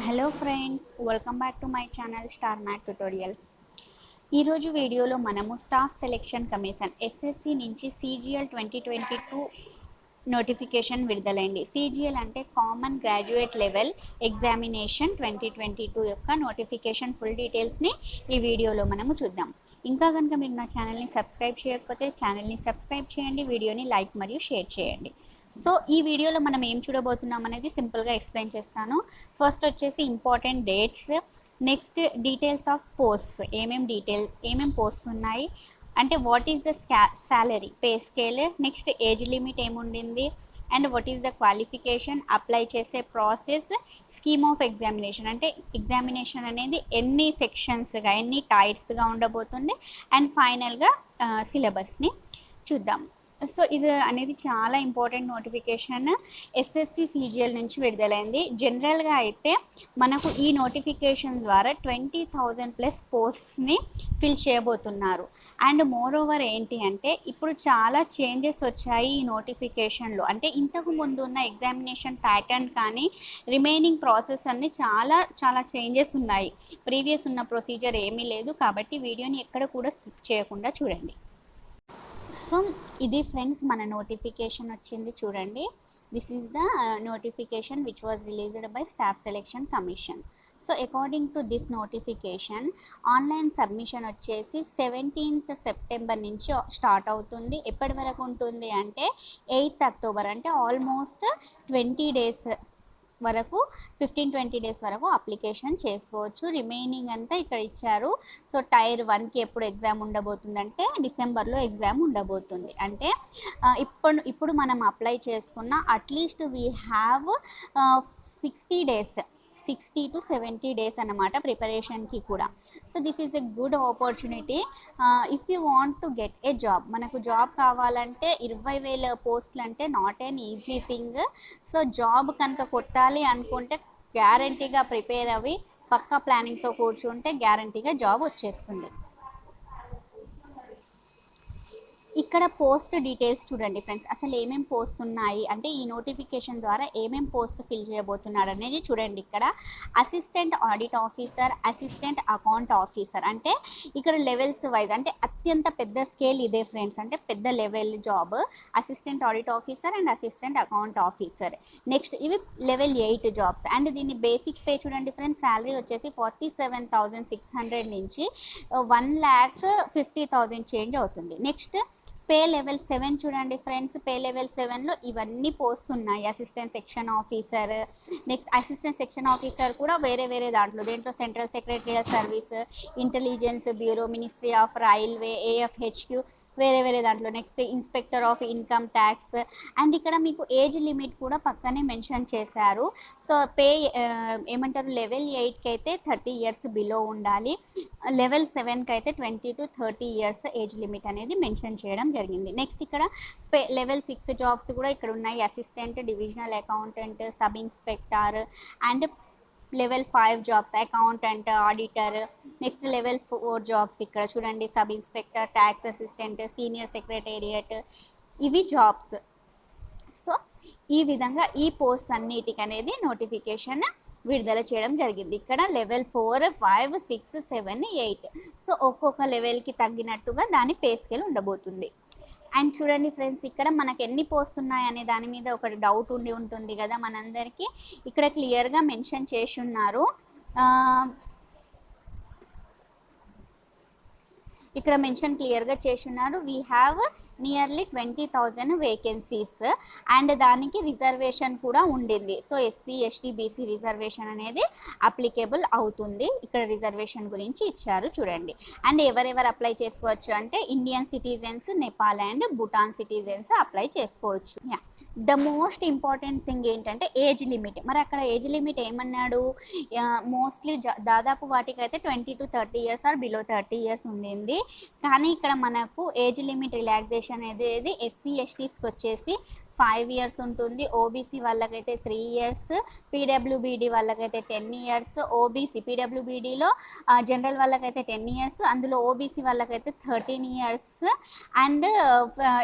Hello friends, welcome back to my channel star math tutorials. ఈరోజు వీడియోలో మనము staff selection commission SSC నుంచి CGL 2022 notification విడుదలైంది. CGL అంటే కామన్ గ్రాడ్యుయేట్ లెవెల్ ఎగ్జామినేషన్ 2022 యొక్క నోటిఫికేషన్ ఫుల్ డీటెయిల్స్ని ఈ వీడియోలో మనము చూద్దాం. ఇంకా కనుక మీరు నా ఛానల్ని సబ్స్క్రైబ్ చేయకపోతే ఛానల్ని సబ్స్క్రైబ్ చేయండి, వీడియోని లైక్ మరియు షేర్ చేయండి. సో ఈ వీడియోలో మనం ఏం చూడబోతున్నాం అనేది సింపుల్గా ఎక్స్ప్లెయిన్ చేస్తాను. ఫస్ట్ వచ్చేసి important dates, next details of posts, ఏమేం పోస్ట్స్ ఉన్నాయి అంటే what is the salary, pay scale, next age limit ఏముండింది and what is the qualification, apply చేసే ప్రాసెస్, స్కీమ్ ఆఫ్ ఎగ్జామినేషన్ అంటే ఎగ్జామినేషన్ అనేది ఎన్ని సెక్షన్స్గా ఎన్ని టైప్స్గా ఉండబోతుంది అండ్ ఫైనల్గా సిలబస్ని చూద్దాం. సో ఇది అనేది చాలా ఇంపార్టెంట్ నోటిఫికేషన్ ఎస్ఎస్సి CGL నుంచి విడుదలైంది. జనరల్గా అయితే మనకు ఈ నోటిఫికేషన్ ద్వారా 20,000+ పోస్ట్స్ని ఫిల్ చేయబోతున్నారు. అండ్ మోర్ ఓవర్ ఏంటి అంటే ఇప్పుడు చాలా చేంజెస్ వచ్చాయి ఈ నోటిఫికేషన్లో. అంటే ఇంతకు ముందు ఉన్న ఎగ్జామినేషన్ ప్యాటర్న్ కానీ రిమైనింగ్ ప్రాసెస్ అన్ని చాలా చేంజెస్ ఉన్నాయి. ప్రీవియస్ ఉన్న ప్రొసీజర్ ఏమీ లేదు. కాబట్టి వీడియోని ఎక్కడ కూడా స్కిప్ చేయకుండా చూడండి. సో ఇది ఫ్రెండ్స్ మన నోటిఫికేషన్ వచ్చింది చూడండి. This is the notification which was released by staff selection commission. So according to this notification online submission వచ్చేసి 17th సెప్టెంబర్ నుంచి స్టార్ట్ అవుతుంది. ఎప్పటి వరకు ఉంటుంది అంటే 8th అక్టోబర్, అంటే ఆల్మోస్ట్ 20 డేస్ వరకు 15-20 డేస్ వరకు అప్లికేషన్ చేసుకోవచ్చు. రిమైనింగ్ అంతా ఇక్కడ ఇచ్చారు. సో టైర్ 1కి ఎప్పుడు ఎగ్జామ్ ఉండబోతుందంటే డిసెంబర్లో ఎగ్జామ్ ఉండబోతుంది. అంటే ఇప్పుడు మనం అప్లై చేసుకున్న at least we have 60 to 70 days అన్నమాట ప్రిపరేషన్కి కూడా. So this is a good opportunity if you want to get a job. మనకు జాబ్ కావాలంటే 20,000 పోస్టులు అంటే not an easy thing. So job కనుక కొట్టాలి అనుకుంటే గ్యారంటీగా ప్రిపేర్ అవి పక్కా ప్లానింగ్తో కూర్చుంటే గ్యారంటీగా జాబ్ వచ్చేస్తుంది. ఇక్కడ పోస్ట్ డీటెయిల్స్ చూడండి ఫ్రెండ్స్. అసలు ఏమేమి పోస్ట్ ఉన్నాయి అంటే ఈ నోటిఫికేషన్ ద్వారా ఏమేమి పోస్ట్ ఫిల్ చేయబోతున్నారు అనేది చూడండి. ఇక్కడ assistant audit officer, assistant account officer, అంటే ఇక్కడ లెవెల్స్ వైజ్ అంటే అత్యంత పెద్ద స్కేల్ ఇదే ఫ్రెండ్స్. అంటే పెద్ద level job assistant audit officer and assistant account officer. Next ఇవి లెవెల్ 8 జాబ్స్. అండ్ దీని బేసిక్ పే చూడండి ఫ్రెండ్స్. శాలరీ వచ్చేసి 47,600 నుంచి 1,50,000 చేంజ్ అవుతుంది. నెక్స్ట్ పే లెవెల్ 7 చూడండి ఫ్రెండ్స్. పే లెవెల్ 7లో ఇవన్నీ పోస్ట్ ఉన్నాయి. Assistant section officer, next assistant section officer కూడా వేరే దేంట్లో central secretarial service, intelligence bureau, ministry of railway, AFHQ వేరే దాంట్లో. Next inspector of income tax. And ఇక్కడ మీకు ఏజ్ లిమిట్ కూడా పక్కనే మెన్షన్ చేశారు. సో పే ఏమంటారు లెవెల్ 8కి అయితే 30 ఇయర్స్ బిలో ఉండాలి. లెవెల్ 7కి అయితే 20 to 30 ఇయర్స్ ఏజ్ లిమిట్ అనేది మెన్షన్ చేయడం జరిగింది. నెక్స్ట్ ఇక్కడ లెవెల్ 6 జాబ్స్ కూడా ఇక్కడ ఉన్నాయి. Assistant, divisional accountant, sub inspector and level 5 jobs accountant, auditor. Next level 4 jobs ఇక్కడ చూడండి. Sub inspector, tax assistant, senior secretariat, ఇవి జాబ్స్. సో ఈ విధంగా ఈ పోస్ట్ అన్నిటికి అనేది నోటిఫికేషన్ విడుదల చేయడం జరిగింది. ఇక్కడ లెవెల్ 4, 5, 6, 7, 8. సో ఒక్కొక్క లెవెల్కి తగ్గినట్టుగా దాని పే స్కేల్ ఉండబోతుంది. అండ్ చూడండి ఫ్రెండ్స్, ఇక్కడ మనకు ఎన్ని పోస్ట్ ఉన్నాయి అనే దాని మీద ఒక డౌట్ ఉంటుంది కదా మనందరికీ. ఇక్కడ క్లియర్గా మెన్షన్ చేసి ఉన్నారు. ఇక్కడ మెన్షన్ క్లియర్గా చేస్తున్నారు. We have nearly 20,000 vacancies and దానికి రిజర్వేషన్ కూడా ఉండింది. So SC, ST, BC reservation అనేది అప్లికేబుల్ అవుతుంది. ఇక్కడ రిజర్వేషన్ గురించి ఇచ్చారు చూడండి. అండ్ ఎవరెవరు అప్లై చేసుకోవచ్చు అంటే Indian citizens, Nepal and Bhutan citizens apply చేసుకోవచ్చు. ద మోస్ట్ ఇంపార్టెంట్ థింగ్ ఏంటంటే ఏజ్ లిమిట్. మరి అక్కడ ఏజ్ లిమిట్ ఏమన్నాడు, మోస్ట్లీ దాదాపు వాటికైతే 20 to 30 years or below 30 years ఉండింది. కానీ ఇక్కడ మనకు ఏజ్ లిమిట్ రిలాక్సేషన్ అనేది SC, STస్కి వచ్చేసి 5 ఇయర్స్ ఉంటుంది, ఓబీసీ వాళ్ళకైతే 3 ఇయర్స్, పీడబ్ల్యూబీడీ వాళ్ళకైతే 10 ఇయర్స్, ఓబీసీ పీడబ్ల్యూబీడీలో జనరల్ వాళ్ళకైతే 10 ఇయర్స్, అందులో ఓబీసీ వాళ్ళకైతే 13 ఇయర్స్, అండ్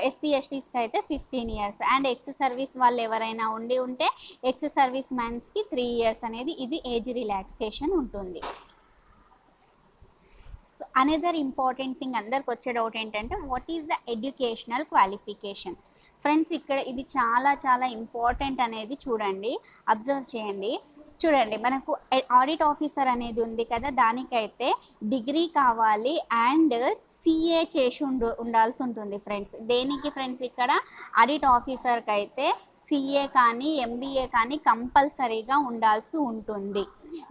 ఎస్సీ ఎస్టీస్కి అయితే 15 ఇయర్స్, అండ్ ఎక్స్ సర్వీస్ వాళ్ళు ఎవరైనా ఉంటే ఎక్స్ సర్వీస్ మ్యాన్స్కి 3 ఇయర్స్ అనేది ఇది ఏజ్ రిలాక్సేషన్ ఉంటుంది. సో అనదర్ ఇంపార్టెంట్ థింగ్ అందరికి వచ్చే డౌట్ ఏంటంటే what is the educational qualification. Friends ఇక్కడ ఇది చాలా చాలా ఇంపార్టెంట్ అనేది చూడండి, అబ్జర్వ్ చేయండి. చూడండి మనకు ఆడిట్ ఆఫీసర్ అనేది ఉంది కదా, దానికైతే డిగ్రీ కావాలి అండ్ సిఏ చేసి ఉండాల్సి ఉంటుంది ఫ్రెండ్స్. దేనికి ఫ్రెండ్స్, ఇక్కడ ఆడిట్ ఆఫీసర్కి అయితే సిఏ కానీ ఎంబీఏ కానీ కంపల్సరీగా ఉండాల్సి ఉంటుంది.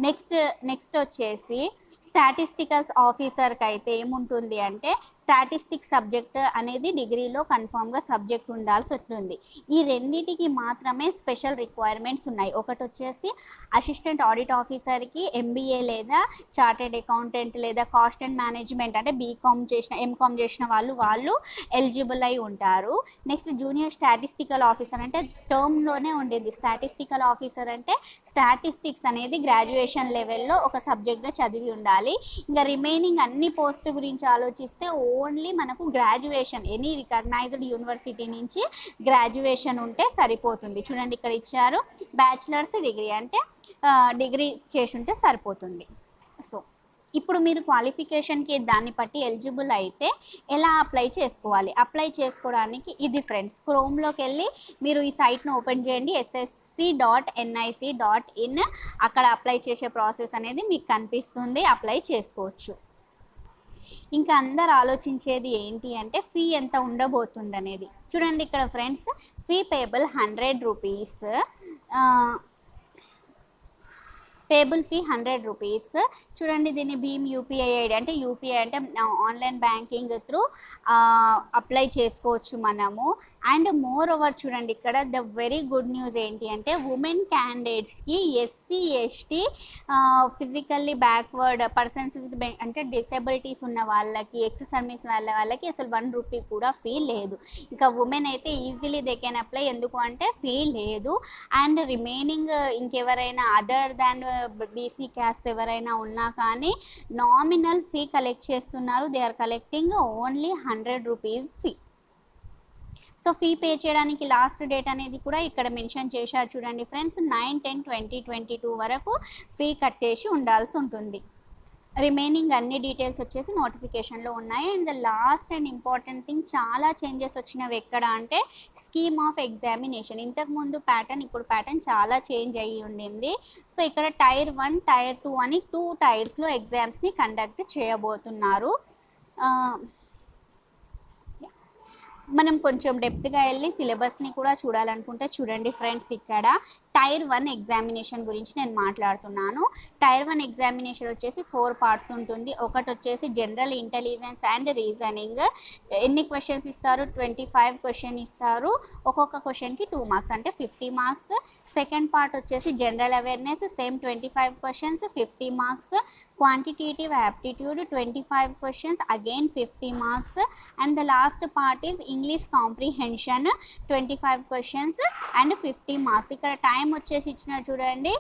నెక్స్ట్ వచ్చేసి స్టాటిస్టికల్స్ ఆఫీసర్కి అయితే ఏముంటుంది అంటే స్టాటిస్టిక్స్ సబ్జెక్ట్ అనేది డిగ్రీలో కన్ఫామ్గా సబ్జెక్ట్ ఉండాల్సి వస్తుంది. ఈ రెండింటికి మాత్రమే స్పెషల్ రిక్వైర్మెంట్స్ ఉన్నాయి. ఒకటి వచ్చేసి అసిస్టెంట్ ఆడిట్ ఆఫీసర్కి ఎంబీఏ లేదా చార్టెడ్ అకౌంటెంట్ లేదా కాస్ట్ అండ్ మేనేజ్మెంట్ అంటే బీకామ్ చేసిన ఎంకామ్ చేసిన వాళ్ళు ఎలిజిబుల్ అయి ఉంటారు. నెక్స్ట్ జూనియర్ స్టాటిస్టికల్ ఆఫీసర్ అంటే టర్మ్లోనే ఉండేది. స్టాటిస్టికల్ ఆఫీసర్ అంటే స్టాటిస్టిక్స్ అనేది గ్రాడ్యుయేషన్ లెవెల్లో ఒక సబ్జెక్ట్గా చదివి ఉండాలి. ఇంకా రిమైనింగ్ అన్ని పోస్ట్ గురించి ఆలోచిస్తే ఓన్లీ మనకు గ్రాడ్యుయేషన్ ఎనీ రికగ్నైజ్డ్ యూనివర్సిటీ నుంచి గ్రాడ్యుయేషన్ ఉంటే సరిపోతుంది. చూడండి ఇక్కడ ఇచ్చారు బ్యాచిలర్స్ డిగ్రీ అంటే డిగ్రీ చేసి ఉంటే సరిపోతుంది. సో ఇప్పుడు మీరు క్వాలిఫికేషన్కి దాన్ని బట్టి ఎలిజిబుల్ అయితే ఎలా అప్లై చేసుకోవాలి? అప్లై చేసుకోవడానికి ఇది ఫ్రెండ్స్, క్రోమ్లోకి వెళ్ళి మీరు ఈ సైట్ను ఓపెన్ చేయండి, ssc.nic.in. అక్కడ అప్లై చేసే ప్రాసెస్ అనేది మీకు కనిపిస్తుంది, అప్లై చేసుకోవచ్చు. ఇంకా అందరు ఆలోచించేది ఏంటి అంటే ఫీ ఎంత ఉండబోతుంది అనేది. చూడండి ఇక్కడ friends, fee payable 100 rupees, payable fee 100 rupees. చూడండి దీన్ని భీమ్ యూపీఐ ఐడి అంటే యూపీఐ అంటే ఆన్లైన్ బ్యాంకింగ్ త్రూ అప్లై చేసుకోవచ్చు మనము. అండ్ మోర్ ఓవర్ చూడండి ఇక్కడ ద వెరీ గుడ్ న్యూస్ ఏంటి అంటే ఉమెన్ క్యాండిడేట్స్కి SC ST physically backward persons అంటే డిసేబిలిటీస్ ఉన్న వాళ్ళకి ఎక్స్ సర్వీస్ వాళ్ళకి అసలు 1 రూపీ కూడా ఫీ లేదు. ఇంకా ఉమెన్ అయితే ఈజీలీ దే కెన్ అప్లై, ఎందుకు అంటే ఫీ లేదు. అండ్ రిమైనింగ్ ఇంకెవరైనా అదర్ దాన్ బీసీ క్యాస్ట్ ఎవరైనా ఉన్నా కానీ నామినల్ ఫీ కలెక్ట్ చేస్తున్నారు. They are collecting only 100 rupees fee. So fee pay చేయడానికి లాస్ట్ డేట్ అనేది కూడా ఇక్కడ మెన్షన్ చేశారు చూడండి ఫ్రెండ్స్, 9/10/2022 వరకు ఫీ కట్టేసి ఉండాల్సి ఉంటుంది. రిమైనింగ్ అన్ని డీటెయిల్స్ వచ్చేసి నోటిఫికేషన్లో ఉన్నాయి. And the last and important thing, చాలా చేంజెస్ వచ్చినవి ఎక్కడ అంటే స్కీమ్ ఆఫ్ ఎగ్జామినేషన్. ఇంతకుముందు ప్యాటర్న్ ఇప్పుడు ప్యాటర్న్ చాలా చేంజ్ అయ్యి ఉండింది. సో ఇక్కడ టైర్ 1 టైర్ 2 అని 2 టైర్స్లో ఎగ్జామ్స్ని కండక్ట్ చేయబోతున్నారు. మనం కొంచెం డెప్త్గా వెళ్ళి సిలబస్ని కూడా చూడాలనుకుంటే చూడండి ఫ్రెండ్స్, ఇక్కడ టైర్ 1 ఎగ్జామినేషన్ గురించి నేను మాట్లాడుతున్నాను. టైర్ 1 ఎగ్జామినేషన్ వచ్చేసి 4 పార్ట్స్ ఉంటుంది. ఒకటి వచ్చేసి జనరల్ ఇంటెలిజెన్స్ అండ్ రీజనింగ్. ఎన్ని క్వశ్చన్స్ ఇస్తారు? 25 క్వశ్చన్ ఇస్తారు. ఒక్కొక్క క్వశ్చన్కి 2 మార్క్స్ అంటే 50 మార్క్స్. సెకండ్ పార్ట్ వచ్చేసి general awareness, same 25 questions 50 marks. Quantitative aptitude 25 questions again 50 marks. And the last part is English comprehension 25 questions and 50 marks. ఇక్కడ టైం వచ్చేసి ఇచ్చిన చూడండి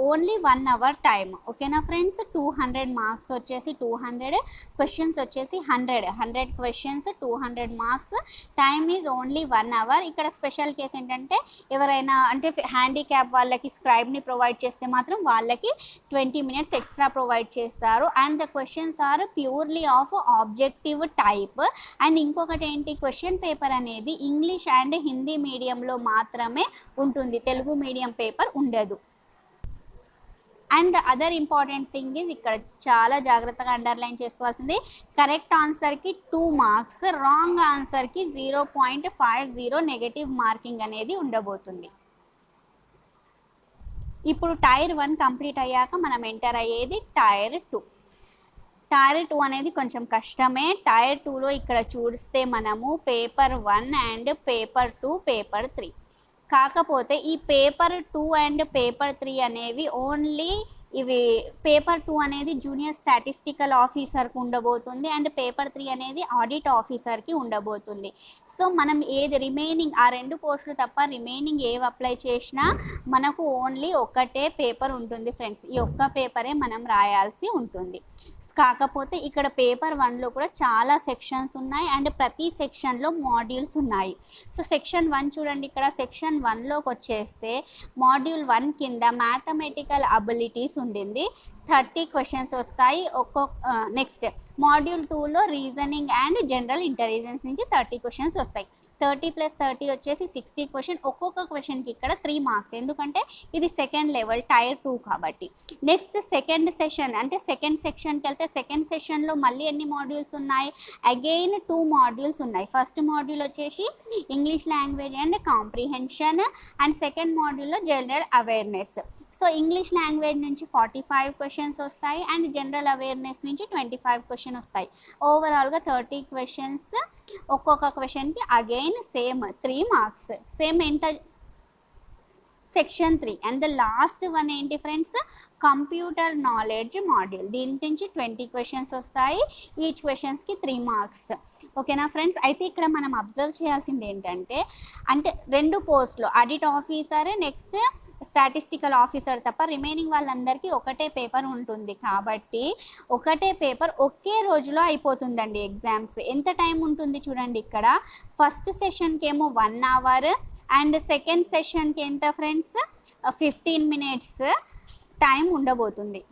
ఓన్లీ 1 అవర్ టైం. ఓకేనా ఫ్రెండ్స్, 200 మార్క్స్ వచ్చేసి 200 క్వశ్చన్స్ వచ్చేసి 100 questions 200 marks. Time is only 1 hour. ఇక్కడ special case ఏంటంటే ఎవరైనా అంటే హ్యాండిక్యాప్ వాళ్ళకి స్క్రైబ్ని ప్రొవైడ్ చేస్తే మాత్రం వాళ్ళకి 20 minutes ఎక్స్ట్రా ప్రొవైడ్ చేస్తారు. And the questions are purely of objective type. And ఇంకొకటి ఏంటి, క్వశ్చన్ పేపర్ అనేది ఇంగ్లీష్ అండ్ హిందీ మీడియంలో మాత్రమే ఉంటుంది, తెలుగు మీడియం పేపర్ ఉండదు. And other important thing is ఇక్కడ చాలా జాగ్రత్తగా అండర్లైన్ చేసుకోవాల్సింది, కరెక్ట్ ఆన్సర్కి 2 మార్క్స్, రాంగ్ ఆన్సర్కి 0.50 నెగటివ్ మార్కింగ్ అనేది ఉండబోతుంది. ఇప్పుడు టైర్ 1 కంప్లీట్ అయ్యాక మనం ఎంటర్ అయ్యేది టైర్ 2. టైర్ 2 అనేది కొంచెం కష్టమే. టైర్ 2లో ఇక్కడ చూస్తే మనము పేపర్ 1 అండ్ పేపర్ 2 పేపర్ 3. కాకపోతే ఈ పేపర్ 2 అండ్ పేపర్ 3 అనేవి ఓన్లీ ఇవి పేపర్ 2 అనేది జూనియర్ స్టాటిస్టికల్ ఆఫీసర్కి ఉండబోతుంది అండ్ పేపర్ 3 అనేది ఆడిట్ ఆఫీసర్కి ఉండబోతుంది. సో మనం ఏది రిమైనింగ్ ఆ 2 పోస్టులు తప్ప రిమైనింగ్ ఏవి అప్లై చేసినా మనకు ఓన్లీ ఒక్కటే పేపర్ ఉంటుంది ఫ్రెండ్స్. ఈ ఒక్క పేపరే మనం రాయాల్సి ఉంటుంది. కాకపోతే ఇక్కడ పేపర్ 1లో కూడా చాలా సెక్షన్స్ ఉన్నాయి అండ్ ప్రతి సెక్షన్లో మాడ్యూల్స్ ఉన్నాయి. సో సెక్షన్ 1 చూడండి, ఇక్కడ సెక్షన్ 1లోకి వచ్చేస్తే మాడ్యూల్ 1 కింద మ్యాథమెటికల్ అబిలిటీస్ ఉండింది. 30 క్వశ్చన్స్ వస్తాయి. నెక్స్ట్ మాడ్యూల్ 2లో రీజనింగ్ అండ్ జనరల్ ఇంటెలిజెన్స్ నుంచి 30 క్వశ్చన్స్ వస్తాయి. 30 + 30 వచ్చేసి 60 క్వశ్చన్. ఒక్కొక్క క్వశ్చన్కి ఇక్కడ 3 మార్క్స్, ఎందుకంటే ఇది సెకండ్ లెవెల్ టైర్ 2 కాబట్టి. నెక్స్ట్ సెకండ్ సెషన్ అంటే సెకండ్ సెక్షన్కి వెళ్తే సెకండ్ సెషన్లో మళ్ళీ ఎన్ని మాడ్యూల్స్ ఉన్నాయి? అగైన్ 2 మాడ్యూల్స్ ఉన్నాయి. ఫస్ట్ మాడ్యూల్ వచ్చేసి English language and comprehension and second మాడ్యూల్లో general awareness. So English language నుంచి 45 క్వశ్చన్స్ వస్తాయి అండ్ జనరల్ అవేర్నెస్ నుంచి 25 క్వశ్చన్ వస్తాయి. ఓవరాల్గా 30 క్వశ్చన్స్. ఒక్కొక్క క్వశ్చన్కి అగైన్ సేమ్ 3 మార్క్స్. సేమ్ ఎంత? Section 3. And the last one ఏంటి ఫ్రెండ్స్? Computer knowledge module. దీని నుంచి 20 క్వశ్చన్స్ వస్తాయి. ఈచ్ క్వశ్చన్స్కి 3 మార్క్స్. ఓకేనా ఫ్రెండ్స్? అయితే ఇక్కడ మనం అబ్జర్వ్ చేయాల్సింది ఏంటంటే, అంటే 2 పోస్టులు audit officer next statistical officer తప్ప రిమైనింగ్ వాళ్ళందరికీ ఒకటే పేపర్ ఉంటుంది. కాబట్టి ఒకటే పేపర్ ఒకే రోజులో అయిపోతుందండి ఎగ్జామ్స్. ఎంత టైం ఉంటుంది చూడండి, ఇక్కడ ఫస్ట్ సెషన్కి ఏమో 1 అవర్ అండ్ సెకండ్ సెషన్కి ఎంత ఫ్రెండ్స్? 15 మినిట్స్ టైం ఉండబోతుంది.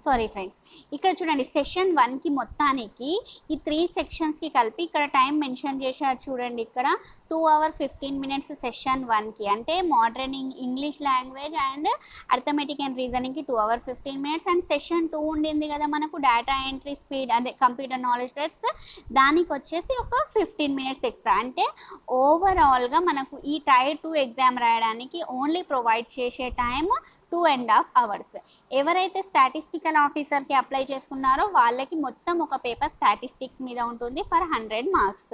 సారీ ఫ్రెండ్స్, ఇక్కడ చూడండి సెషన్ 1కి మొత్తానికి ఈ 3 సెక్షన్స్కి కలిపి ఇక్కడ టైం మెన్షన్ చేశారు చూడండి. ఇక్కడ 2 hours 15 minutes సెషన్ 1కి, అంటే modern English language and arithmetic and రీజనింగ్కి 2 hours 15 minutes అండ్ సెషన్ 2 ఉండింది కదా మనకు డేటా ఎంట్రీ స్పీడ్ అదే కంప్యూటర్ నాలెడ్జ్ టెస్ట్, దానికి వచ్చేసి ఒక 15 minutes ఎక్స్ట్రా. అంటే ఓవరాల్గా మనకు ఈ టైర్ 2 ఎగ్జామ్ రాయడానికి ఓన్లీ ప్రొవైడ్ చేసే టైం 2.5 hours. ఎవరైతే స్టాటిస్టికల్ ఆఫీసర్కి అప్లై చేసుకున్నారో వాళ్ళకి మొత్తం ఒక పేపర్ స్టాటిస్టిక్స్ మీద ఉంటుంది ఫర్ 100 మార్క్స్.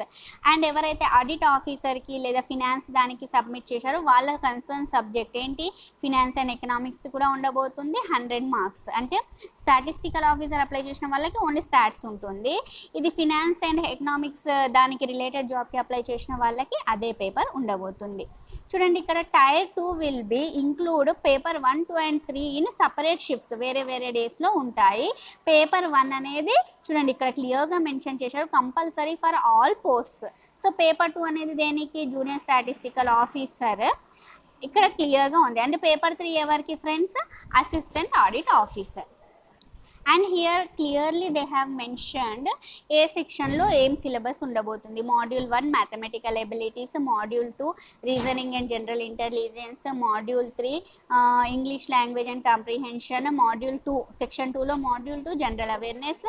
అండ్ ఎవరైతే ఆడిట్ ఆఫీసర్కి లేదా ఫినాన్స్ దానికి సబ్మిట్ చేశారో వాళ్ళ కన్సర్న్ సబ్జెక్ట్ ఏంటి? ఫినాన్స్ అండ్ ఎకనామిక్స్ కూడా ఉండబోతుంది 100 మార్క్స్. అంటే స్టాటిస్టికల్ ఆఫీసర్ అప్లై చేసిన వాళ్ళకి ఓన్లీ స్టాట్స్ ఉంటుంది. ఇది ఫినాన్స్ అండ్ ఎకనామిక్స్ దానికి రిలేటెడ్ జాబ్కి అప్లై చేసిన వాళ్ళకి అదే పేపర్ ఉండబోతుంది. చూడండి, ఇక్కడ tier 2 will be include paper 1, 2 and 3 in separate shifts. వేరే వేరే డేస్లో ఉంటాయి. పేపర్ 1 అనేది చూడండి ఇక్కడ క్లియర్గా మెన్షన్ చేశారు, compulsory for all posts. So paper 2 అనేది దేనికి? Junior statistical officer. ఇక్కడ క్లియర్గా ఉంది. అండ్ పేపర్ 3 ఎవరికి friends? Assistant audit officer. And here clearly they have mentioned ఏ సెక్షన్లో ఏం సిలబస్ ఉండబోతుంది. Module 1 mathematical abilities, module 2 reasoning and general intelligence, module 3 English language and comprehension, module 2 section 2లో module 2 general awareness,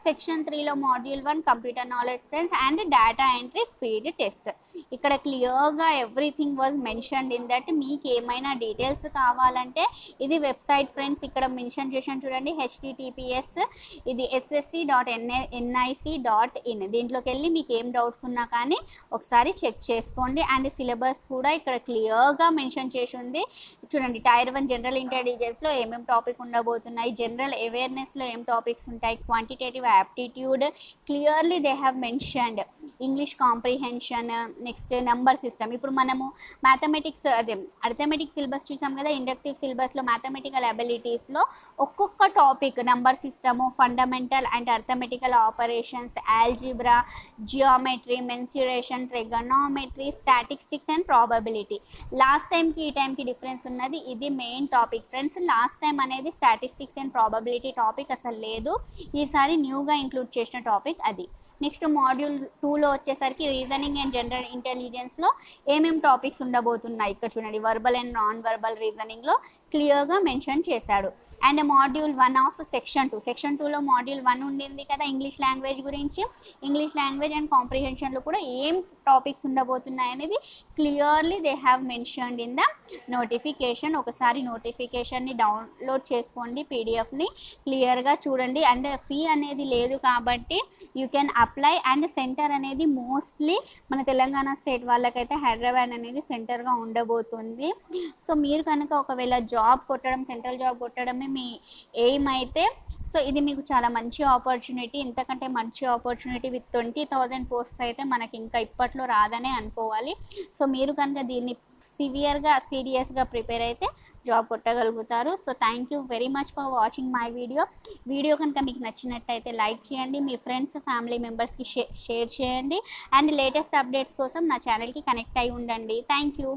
section 3లో module 1 computer knowledge science and data entry speed test. ఇక్కడ క్లియర్గా everything was mentioned in that. మీకు ఏమైనా details కావాలంటే ఇది website friends, ఇక్కడ mention చేశాను చూడండి, https ఇది ssc.nic.in. దీంట్లోకి వెళ్ళి మీకు ఏం డౌట్స్ ఉన్నా కానీ ఒకసారి చెక్ చేసుకోండి. అండ్ సిలబస్ కూడా ఇక్కడ క్లియర్గా మెన్షన్ చేసి ఉంది చూడండి. టైర్ 1 జనరల్ ఇంటెలిజెన్స్లో ఏమేమి టాపిక్ ఉండబోతున్నాయి, జనరల్ అవేర్నెస్లో ఏం టాపిక్స్ ఉంటాయి, quantitative aptitude clearly they have mentioned, English comprehension, next number system. ఇప్పుడు మనము మ్యాథమెటిక్స్ అదే అర్థమెటిక్ సిలబస్ చూసాం కదా, ఇండక్టివ్ సిలబస్లో మ్యాథమెటికల్ అబిలిటీస్లో ఒక్కొక్క topic number system, fundamental and arithmetical operations, algebra, geometry, mensuration, trigonometry, statistics and probability. Last టైంకి ఈ టైంకి డిఫరెన్స్ ఉన్నది. ఇది main topic friends. Last time అనేది స్టాటిస్టిక్స్ అండ్ ప్రాబబిలిటీ టాపిక్ అసలు లేదు, ఈసారి న్యూగా ఇంక్లూడ్ చేసిన టాపిక్ అది. నెక్స్ట్ మాడ్యూల్ 2లో వచ్చేసరికి రీజనింగ్ అండ్ జనరల్ ఇంటెలిజెన్స్లో ఏమేమి టాపిక్స్ ఉండబోతున్నాయి ఇక్కడ చూడండి. వర్బల్ అండ్ నాన్ వర్బల్ రీజనింగ్లో క్లియర్గా మెన్షన్ చేశాడు. అండ్ మాడ్యూల్ 1 ఆఫ్ సెక్షన్ 2లో మాడ్యూల్ 1 ఉండింది కదా ఇంగ్లీష్ లాంగ్వేజ్ గురించి. ఇంగ్లీష్ లాంగ్వేజ్ అండ్ కాంప్రిహెన్షన్లో కూడా ఏం టాపిక్స్ ఉండబోతున్నాయి అనేది clearly they have mentioned in the notification. ఒకసారి నోటిఫికేషన్ని డౌన్లోడ్ చేసుకోండి, పీడిఎఫ్ని క్లియర్గా చూడండి. అండ్ ఫీ అనేది లేదు కాబట్టి you can apply. And centre అనేది మోస్ట్లీ మన తెలంగాణ స్టేట్ వాళ్ళకైతే హైదరాబాద్ అనేది సెంటర్గా ఉండబోతుంది. సో మీరు కనుక ఒకవేళ జాబ్ కొట్టడం, సెంట్రల్ జాబ్ కొట్టడమే మీ ఎయిమ్ అయితే, సో ఇది మీకు చాలా మంచి ఆపర్చునిటీ. ఇంతకంటే మంచి ఆపర్చునిటీ విత్ 20,000 పోస్ట్స్ అయితే మనకి ఇంకా ఇప్పట్లో రాదనే అనుకోవాలి. సో మీరు కనుక దీన్ని సీరియస్గా ప్రిపేర్ అయితే జాబ్ కొట్టగలుగుతారు. So thank you very much for watching my video కనుక మీకు నచ్చినట్టయితే లైక్ చేయండి, మీ ఫ్రెండ్స్ ఫ్యామిలీ మెంబర్స్కి షేర్ చేయండి. అండ్ లేటెస్ట్ అప్డేట్స్ కోసం నా ఛానల్కి కనెక్ట్ అయి ఉండండి. Thank you.